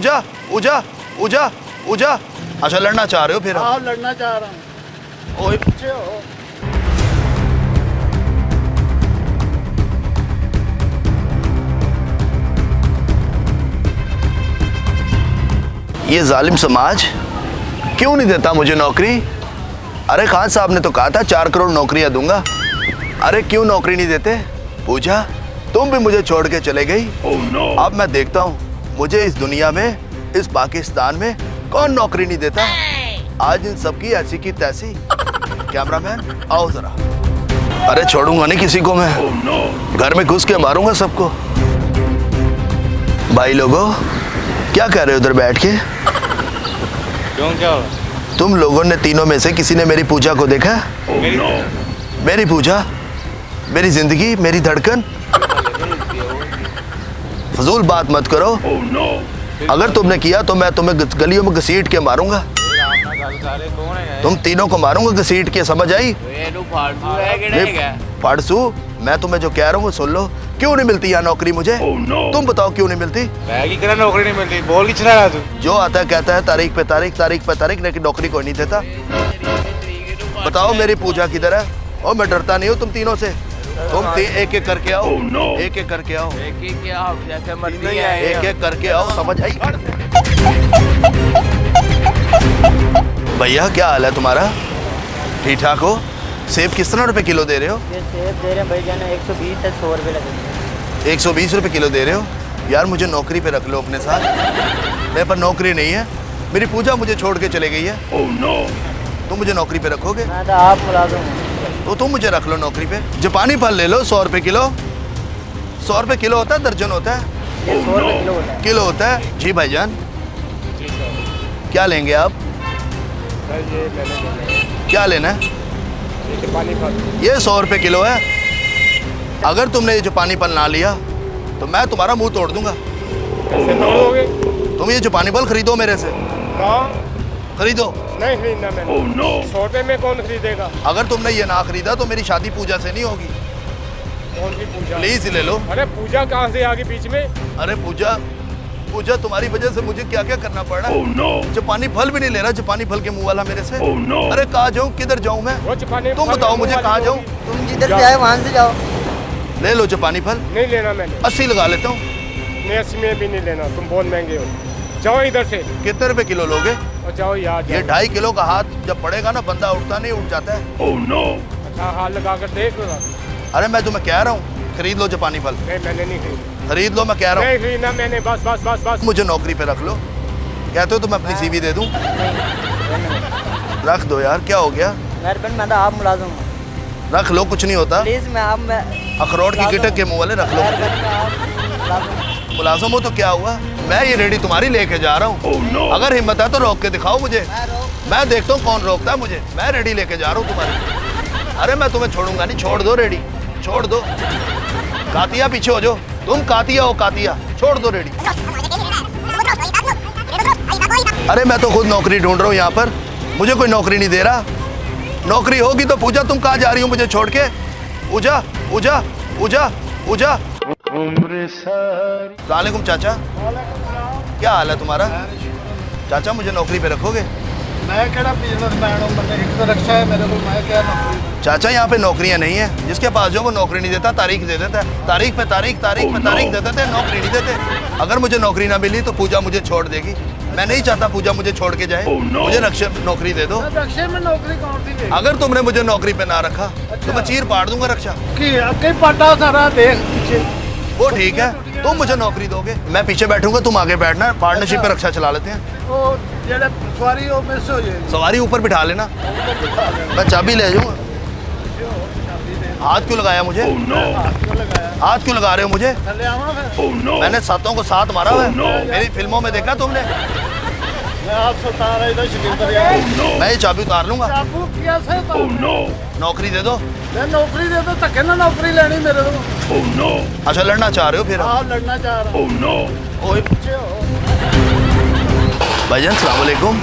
ऊजा ऊजा ऊजा ऊजा। अच्छा लड़ना चाह रहे हो फिर? हाँ लड़ना चाह रहा हूँ। ओए पीछे हो। ये जालिम समाज क्यों नहीं देता मुझे नौकरी? अरे खान साहब ने तो कहा था 4 करोड़ नौकरियां दूंगा। अरे क्यों नौकरी नहीं देते? पूछा तुम भी मुझे छोड़ के चले गई। अब मैं देखता हूँ मुझे इस दुनिया में, इस पाकिस्तान में कौन नौकरी नहीं देता। आज इन सबकी ऐसी की तैसी। कैमरामैन आओ जरा। अरे छोड़ूंगा नहीं किसी को मैं, घर में घुस के मारूंगा सबको। भाई लोगों क्या कर रहे हो उधर बैठ के? क्यों क्या हो? तुम लोगों ने तीनों में से किसी ने मेरी पूजा को देखा? मेरी पूजा, मेरी जिंदगी, मेरी धड़कन। फजूल बात मत करो। अगर तुमने किया तो मैं तुम्हें गलियों में घसीट के मारूंगा। तुम तीनों को मारूंगा घसीट के, समझ आई? फाड़सू, मैं तुम्हें जो कह रहा हूँ वो सुन लो। क्यों नहीं मिलती यहाँ नौकरी मुझे? तुम बताओ क्यों नहीं मिलती? नौकरी नहीं मिलती, बोल की चला रहा तू। जो आता है कहता है तारीख पे तारीख, तारीख पे तारीख, लेकिन नौकरी कोई नहीं देता। बताओ मेरी पूजा किधर है? और मैं डरता नहीं हूँ तुम तीनों से। तुम एक एक करके आओ, एक एक करके आओ, एक एक करके आओ, समझ आई? भैया क्या हाल है तुम्हारा? ठीक ठाक हो? सेब किस तरह रुपए किलो दे रहे हो? ये सेब दे रहे हैं भाई जान 120 से 100 रुपये लगेंगे। 120 रुपए किलो दे रहे हो? यार मुझे नौकरी पे रख लो अपने साथ। मेरे पर नौकरी नहीं है, मेरी पूजा मुझे छोड़ के चले गई है। तुम मुझे नौकरी पे रखोगे? मैं तो आप मुलाजिम हूँ। तो तुम मुझे रख लो नौकरी पे। जापानी फल ले लो 100 रुपए किलो। 100 रुपए किलो होता है, दर्जन होता है? ये 100 रुपये किलो होता है। किलो होता है। जी भाईजान क्या लेंगे आप? क्या लेना है? ये 100 रुपए किलो है। अगर तुमने ये जापानी फल ना लिया तो मैं तुम्हारा मुंह तोड़ दूंगा। कैसे तोड़ोगे? तुम ये जापानी फल खरीदो मेरे से। खरीदो। नहीं खरीदना मैंने। 100 रुपये में कौन खरीदेगा? अगर तुमने ये ना खरीदा तो मेरी शादी पूजा से नहीं होगी। कौन सी पूजा? प्लीज ले लो। अरे पूजा कहाँ से आ गई बीच में? अरे पूजा, पूजा तुम्हारी वजह से मुझे क्या क्या करना पड़ रहा है। जापानी फल भी नहीं ले रहा, जापानी फल के मुंह वाला मेरे से। अरे कहाँ जाऊँ, किधर जाऊँ मैं? तुम बताओ मुझे कहाँ जाऊँ? तुम जिधर से आए वहाँ से जाओ। ले लो जापानी फल। नहीं लेना मैंने। 80 लगा लेता हूँ। नहीं 80 में भी नहीं लेना, तुम बहुत महंगे हो। जाओ इधर से। कितने रुपए किलो लोगे? और जाओ यार। ये 2.5 किलो का हाथ जब पड़ेगा ना, बंदा उठता नहीं, उठ जाता है। अच्छा हाथ लगा कर देख लो। अरे मैं तुम्हें कह रहा हूँ खरीद लो जापानी फल। नहीं मैंने नहीं खरीदा। खरीद लो, मैं कह रहा हूँ। नहीं खरीदना मैंने, बस बस बस बस। मुझे नौकरी पे रख लो। कहते हो तो मैं अपनी CV दे दूँ? रख दो यार, क्या हो गया? मेहरबान मैं तो आप मुलाजिम हूँ। रख लो, कुछ नहीं होता। प्लीज मैं आप मैं अखरोट की गिटक के मुंह वाले रख लो। मुलाजिम हो तो क्या हुआ? मैं ये रेडी तुम्हारी लेके जा रहा हूँ। अगर हिम्मत है तो रोक के दिखाओ मुझे। मैं देखता हूँ कौन रोकता है मुझे। मैं रेडी लेके जा रहा हूँ तुम्हारी। अरे मैं तुम्हें छोड़ूंगा नहीं, छोड़ दो रेडी, छोड़ दो। कातिया पीछे हो जाओ, तुम कातिया हो, कातिया। छोड़ दो रेडी। अरे मैं तो खुद नौकरी ढूंढ रहा हूँ यहाँ पर, मुझे कोई नौकरी नहीं दे रहा। नौकरी होगी तो पूजा तुम कहाँ जा रही हो मुझे छोड़ के? ऊजा ऊजा ऊजा ऊजा। सलामुअलैकुम चाचा, क्या हाल है तुम्हारा? चाचा मुझे नौकरी पे रखोगे? मैं क्या बिजनेसमैन हूँ, मतलब एक तो रक्षा है मेरे को, मैं क्या नौकरी? चाचा यहाँ पे नौकरियाँ नहीं है। जिसके पास जो वो नौकरी नहीं देता, तारीख दे देता है। तारीख पे तारीख, तारीख पे तारीख दे देते हैं, नौकरी नहीं देते। अगर मुझे नौकरी ना मिली तो पूजा मुझे छोड़ देगी। मैं नहीं चाहता पूजा मुझे छोड़ के जाए। मुझे रक्षा नौकरी दे दो। रक्षा में नौकरी कौन सी है? अगर तुमने मुझे नौकरी पे ना रखा तो मैं चीर पाड़ दूंगा रक्षा। कि पटा सारा देख पीछे। वो ठीक है, तुम मुझे नौकरी दोगे, मैं पीछे बैठूंगा, तुम आगे बैठना। पार्टनरशिप पे रक्षा चला लेते हैं। वो जेड़े सवारी हो मिस हो जाएगी। सवारी ऊपर बिठा लेना, मैं चाबी ले जाऊंगा। हाथ क्यों लगाया मुझे? हाथ क्यों लगा रहे हो मुझे? मैंने सातों को साथ मारा हुआ है। मेरी फिल्मों में देखा तुमने? मैं ये चाबी उतार लूंगा। नौकरी दे दो। नौकरी दे दो, धक्के ना नौकरी लेनी मेरे को। अच्छा लड़ना चाह रहे हो फिर? हाँ लड़ना चाह रहा हूँ। ओए पीछे हो। भाईजान सलाम वालेकुम,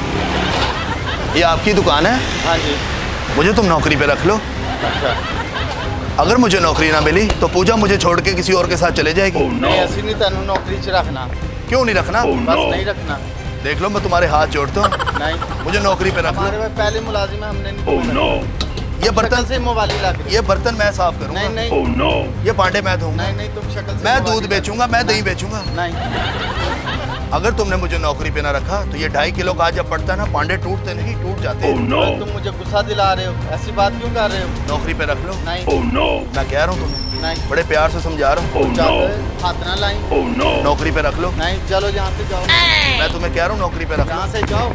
ये आपकी दुकान है? हाँ जी। मुझे तुम नौकरी पे रख लो। अच्छा। अगर मुझे नौकरी ना मिली तो पूजा मुझे छोड़ के किसी और के साथ चले जाएगी। नहीं ऐसी नहीं, तेन नौकरी च रखना। क्यों नहीं रखना? बस नहीं रखना। देख लो मैं तुम्हारे हाथ जोड़ता हूँ, नहीं, मुझे नौकरी पे रख हमारे लो। में पहले मुलाजिम है, हमने नहीं ये बर्तन से मोबाइल लग रही। ये बर्तन मैं साफ करूंगा। नहीं नहीं ये भांडे मैं धोऊंगा। नहीं नहीं, तुम शक्ल से मैं मोबाइल दूध लग बेचूंगा, मैं दही बेचूंगा। नहीं, अगर तुमने मुझे नौकरी पे ना रखा तो ये 2.5 किलो का जब पड़ता है ना, पांडे टूटते नहीं, टूट जाते हैं। तुम मुझे गुस्सा दिला रहे हो, ऐसी बात क्यों कर रहे हो? नौकरी पे रख लो। नहीं मैं कह रहा हूँ तुम्हें, नहीं, बड़े प्यार से समझा रहा हूँ। जाते हाथ ना लाई। नौकरी पे रख लो। नहीं, चलो यहाँ से जाओ, मैं तुम्हें कह रहा हूँ नौकरी पे रख लो। यहाँ से जाओ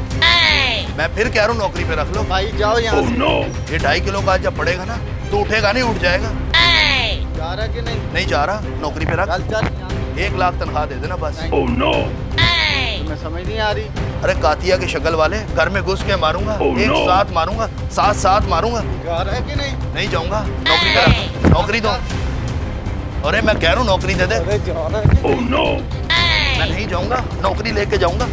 मैं फिर कह रहा हूँ नौकरी पे रख लो। भाई, जाओ यहाँ से। ये 2.5 किलो का जब पड़ेगा ना तो उठेगा नहीं, उठ जाएगा। जा रहा कि नहीं? नहीं जा रहा, नौकरी पे रख। चल चल यहाँ से। 1 लाख तनख्वाह दे देना बस। तुम्हें समझ नहीं आ रही? अरे कातिया की शक्ल वाले, घर में घुस के मारूंगा, एक साथ मारूंगा, साथ मारूंगा। जा रहा है कि नहीं? नहीं जाऊंगा, नौकरी पे रख, नौकरी दो। अरे मैं कह रहा हूँ नौकरी दे दे। अरे जा रहा है कि नहीं? मैं नहीं जाऊंगा, नौकरी लेके जाऊंगा।